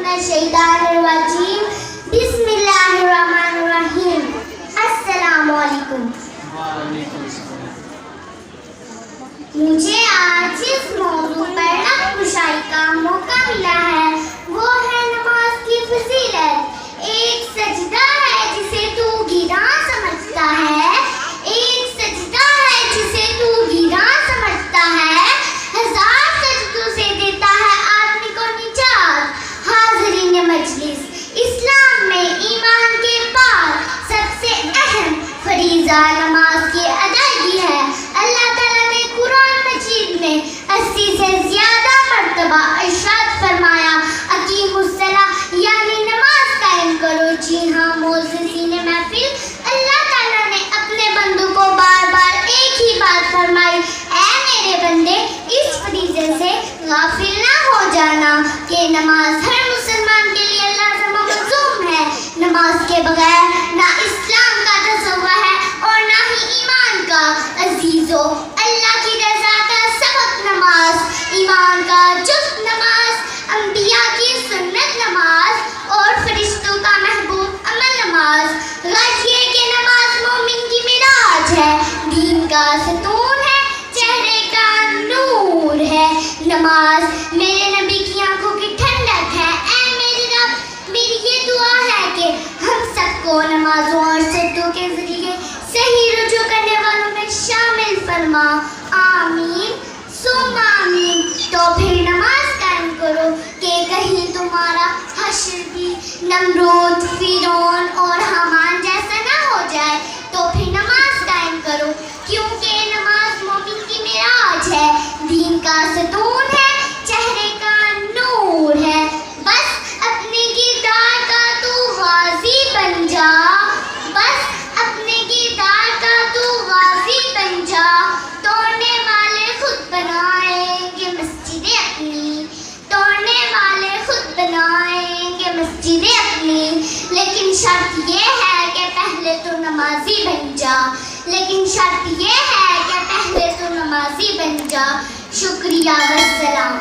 मिनश्शैतानिर्रजीम बिस्मिल्लाहिर्रहमानिर्रहीम। अस्सलामु अलैकुम। मुझे आज इस मौजू पर नक्शशाई का मौका मिला है, वो है नमाज की फजीलत। एक सजदा है जिसे तू गिरा समझता है, एक सजदा है जिसे तू गिरा समझता है, हजार सजदों से देता है आदमी को निजात। हाज़रीन मजलिस, इस्लाम में ईमान के बाद सबसे अहम फरीज़ा नमाज की अदायगी है। अल्लाह ताला ने कुरान मजीद में 80 से ज्यादा मर्तबा इरशाद फरमाया, अकीमुस्सलाह यानी नमाज कायम करो। जी हाँ मोअज़्ज़िज़ीन महफिल, अल्लाह ताला ने अपने बंदों को बार बार एक ही बात फरमाई, ऐ मेरे बंदे इस फरीज़े से गाफिल ना हो जाना कि नमाज हर मुसलमान के लिए लाज़िम व मलज़ूम है। नमाज के बगैर ना इस्लाम का तसव्वुर है और ना ही ईमान का। अजीजों, अल्लाह की रज़ा का सबक नमाज, ईमान का जुज़्व नमाज, अंबिया की सुन्नत नमाज और फरिश्तों का महबूब अमल नमाज। गर्ज ये कि नमाज मोमिन की मिराज है, दीन का सतून है, चेहरे का नूर है। नमाज मेरे नबी की आंखों की ठंडक है। ऐ मेरे रब, मेरी ये दुआ है कि हम सबको नमाजों और सजदों के जरिए सही रुजू करने वालों में शामिल फरमा। आमीन सुम आमीन। तो फिर नमाज कायम करो कि कहीं तुम्हारा हश्र भी नमरूद, फिरौन और हामान जैसा ना हो जाए। तो फिर नमाज कायम करो, क्योंकि नमाज मोमिन की मिराज है, दीन का सतून है, चेहरे का नूर है। बस अपने किरदार का तू गाजी बन जा, बस अपने किरदार का तू गाजी बन जा। तोड़ने वाले खुद बनाएंगे मस्जिदें अपनी, तोड़ने वाले खुद बनाएंगे मस्जिदें अपनी, लेकिन शर्त ये है कि पहले तो नमाजी बन जा, लेकिन शर्त ये है कि पहले तो नमाजी बन जा। शुक्रिया वस्सलाम।